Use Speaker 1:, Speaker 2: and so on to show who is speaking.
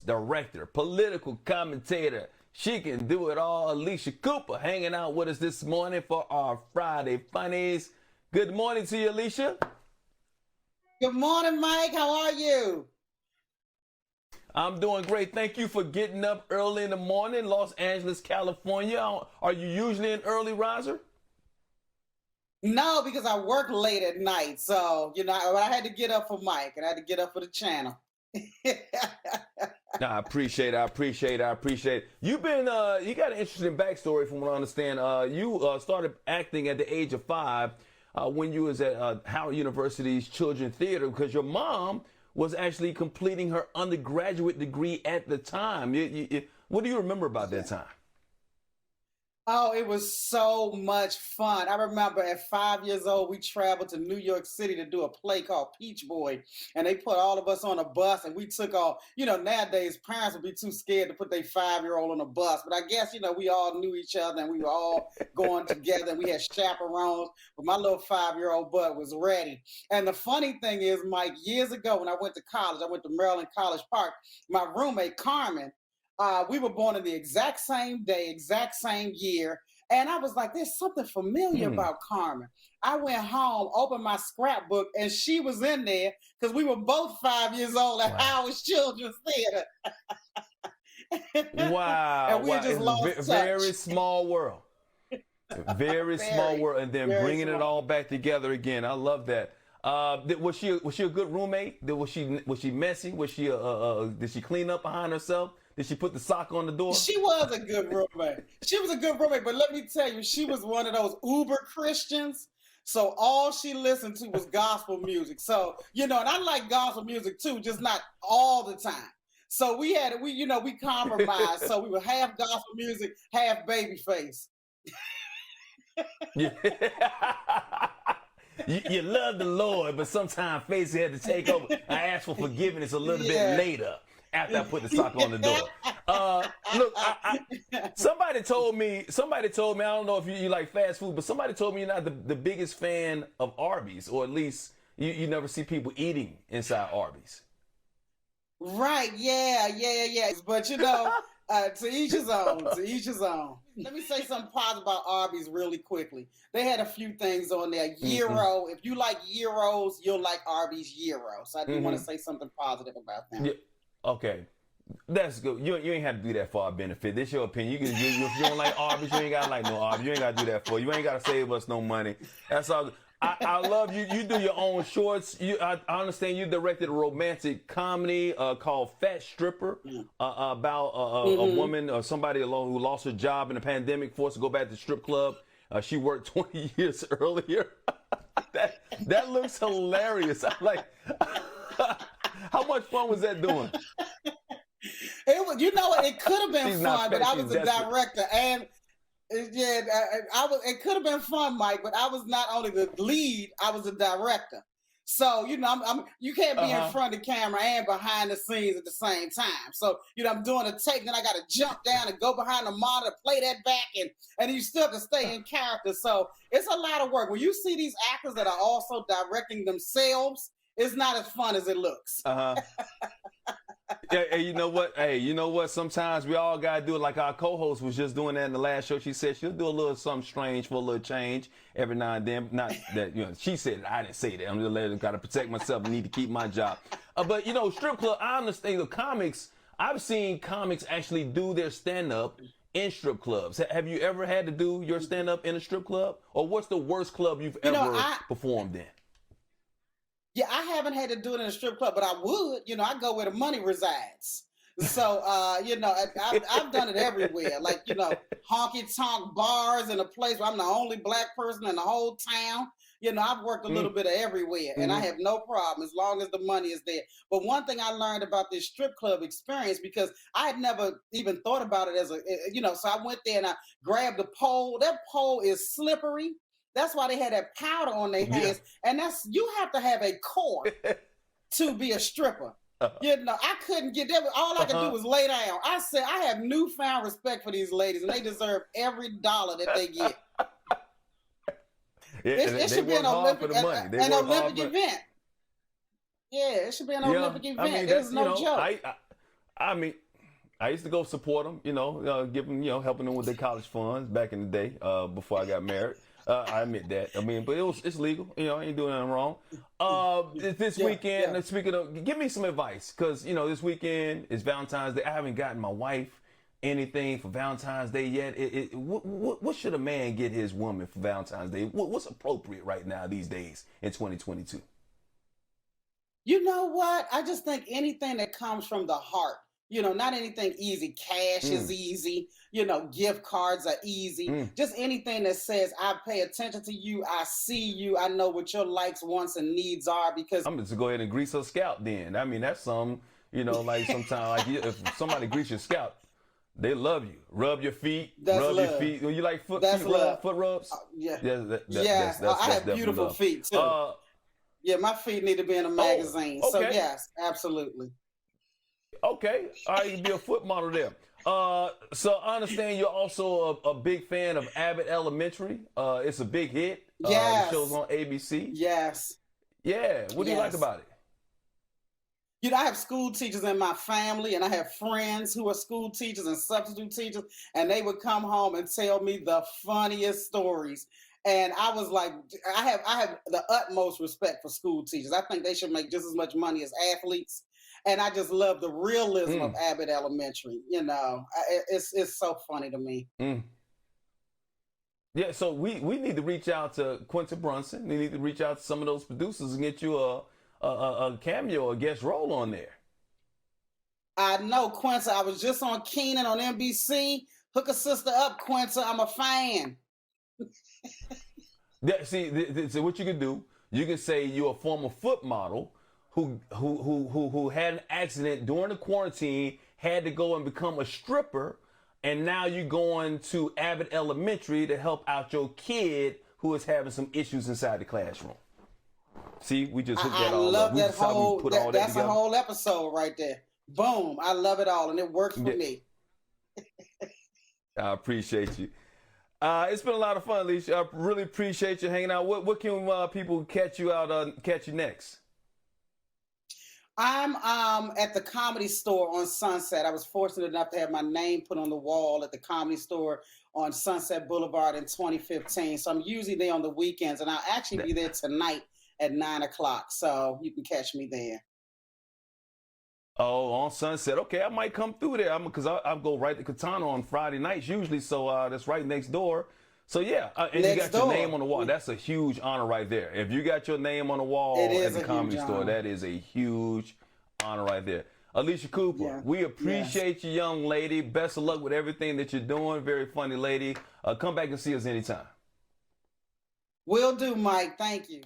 Speaker 1: director, political commentator. She can do it all. Alycia Cooper hanging out with us this morning for our Friday Funnies. Good morning to you, Alycia.
Speaker 2: Good morning, Mike. How are you?
Speaker 1: I'm doing great. Thank you for getting up early in the morning, Los Angeles, California. Are you usually an early riser?
Speaker 2: No, because I work late at night. So, I had to get up for Mike and I had to get up for the channel.
Speaker 1: No, I appreciate it. You've been, you got an interesting backstory from what I understand. You started acting at the age of 5 when you was at Howard University's Children's Theater because your mom was actually completing her undergraduate degree at the time. What do you remember about that time?
Speaker 2: Oh, it was so much fun. I remember at 5 years old, we traveled to New York City to do a play called Peach Boy. And they put all of us on a bus and we took off. Nowadays parents would be too scared to put their 5-year-old on a bus. But I guess, we all knew each other and we were all going together. And we had chaperones, but my little 5-year-old butt was ready. And the funny thing is, Mike, years ago when I went to college, I went to Maryland College Park, my roommate, Carmen, we were born in the exact same day, exact same year. And I was like, there's something familiar about Carmen. I went home, opened my scrapbook, and she was in there because we were both 5 years old at Howard Children's Theater.
Speaker 1: Wow.
Speaker 2: And we just lost touch.
Speaker 1: Very small world. Very small world. And then bringing it all back together again. I love that. Was she a good roommate? Was she messy? Did she clean up behind herself? Did she put the sock on the door?
Speaker 2: She was a good roommate. But let me tell you, she was one of those uber Christians. So all she listened to was gospel music. So, and I like gospel music too, just not all the time. So we compromised. So we were half gospel music, half Babyface.
Speaker 1: Yeah. You love the Lord, but sometimes faith had to take over. I asked for forgiveness a little bit later after I put the sock on the door. Look, somebody told me, I don't know if you like fast food, but somebody told me you're not the biggest fan of Arby's, or at least you never see people eating inside Arby's.
Speaker 2: Right, yeah. But to each his own. Let me say something positive about Arby's really quickly. They had a few things on there. Gyro. If you like gyros, you'll like Arby's gyro. So I do want to say something positive about them. Yeah.
Speaker 1: Okay. That's good. You ain't have to do that for our benefit. This your opinion. If you don't like Arby's, you ain't got to like no Arby's. You ain't got to do that for. You ain't got to save us no money. That's all. I love you. You do your own shorts. I understand you directed a romantic comedy called Fat Stripper about a woman or somebody alone who lost her job in the pandemic, forced to go back to the strip club. She worked 20 years earlier. that looks hilarious. I'm like, how much fun was that doing?
Speaker 2: It could have been fun, but I was a director and. Yeah, it could have been fun, Mike, but I was not only the lead, I was the director. So, you can't be in front of the camera and behind the scenes at the same time. So, I'm doing a take, then I got to jump down and go behind the monitor, play that back, and you still have to stay in character. So, it's a lot of work. When you see these actors that are also directing themselves, it's not as fun as it looks.
Speaker 1: Yeah, you know what? Sometimes we all gotta do it. Like our co-host was just doing that in the last show. She said she'll do a little something strange for a little change every now and then. Not that she said it. I didn't say that. I'm just gotta protect myself. I need to keep my job. But strip club. I understand the comics. I've seen comics actually do their stand-up in strip clubs. Have you ever had to do your stand-up in a strip club, or what's the worst club you've ever performed in?
Speaker 2: Yeah, I haven't had to do it in a strip club, but I would. I go where the money resides. So, I've done it everywhere. Like, honky-tonk bars in a place where I'm the only black person in the whole town. I've worked a little bit of everywhere, and I have no problem as long as the money is there. But one thing I learned about this strip club experience, because I had never even thought about it as so I went there and I grabbed a pole. That pole is slippery. That's why they had that powder on their hands. And you have to have a core to be a stripper. I couldn't get that. All I could do was lay down. I said, I have newfound respect for these ladies, and they deserve every dollar that they get. It should be an Olympic event. Yeah, it should be an Olympic event. It's no joke.
Speaker 1: I mean, I used to go support them, give them, helping them with their college funds back in the day before I got married. I admit that. I mean, but it's legal. I ain't doing nothing wrong. This weekend, speaking of, give me some advice, because this weekend is Valentine's Day. I haven't gotten my wife anything for Valentine's Day yet. What should a man get his woman for Valentine's Day? What's appropriate right now these days in 2022?
Speaker 2: You know what? I just think anything that comes from the heart. Not anything easy. Cash is easy. Gift cards are easy. Just anything that says, I pay attention to you. I see you. I know what your likes, wants, and needs are, because
Speaker 1: I'm just go ahead and grease her scalp then. I mean, that's some, like sometimes, like if somebody grease your scalp, they love you. Rub your feet. Rub your feet. You like foot rubs?
Speaker 2: Yeah.
Speaker 1: That's
Speaker 2: I have beautiful feet too. Yeah, my feet need to be in a magazine. So yes, absolutely.
Speaker 1: Okay, all right, you can be a foot model there. So I understand you're also a big fan of Abbott Elementary. It's a big hit.
Speaker 2: Yes.
Speaker 1: The show's on ABC.
Speaker 2: Yes.
Speaker 1: Yeah. What do you like about it?
Speaker 2: I have school teachers in my family, and I have friends who are school teachers and substitute teachers, and they would come home and tell me the funniest stories. And I was like, I have the utmost respect for school teachers. I think they should make just as much money as athletes. And I just love the realism of Abbott Elementary. It's so funny to me.
Speaker 1: Yeah, so we need to reach out to Quinta Brunson. We need to reach out to some of those producers and get you a cameo, a guest role on there.
Speaker 2: I know, Quinta. I was just on Keenan on NBC. Hook a sister up, Quinta. I'm a fan.
Speaker 1: So what you can do, you can say you're a former foot model who had an accident during the quarantine, had to go and become a stripper, and now you're going to Abbott Elementary to help out your kid who is having some issues inside the classroom. See, we just hooked that all up.
Speaker 2: That's a whole episode right there. Boom. I love it all, and it works for me.
Speaker 1: I appreciate you. It's been a lot of fun, Alycia. I really appreciate you hanging out. What can people catch you next?
Speaker 2: I'm at the Comedy Store on Sunset. I was fortunate enough to have my name put on the wall at the Comedy Store on Sunset Boulevard in 2015. So I'm usually there on the weekends, and I'll actually be there tonight at 9:00. So you can catch me there.
Speaker 1: Oh, on Sunset. Okay, I might come through there because I go right to Katana on Friday nights usually. So that's right next door. So yeah, and you got your name on the wall. That's a huge honor right there. If you got your name on the wall at the Comedy Store, that is a huge honor right there. Alycia Cooper, we appreciate you, young lady. Best of luck with everything that you're doing. Very funny lady. Come back and see us anytime.
Speaker 2: Will do, Mike. Thank you.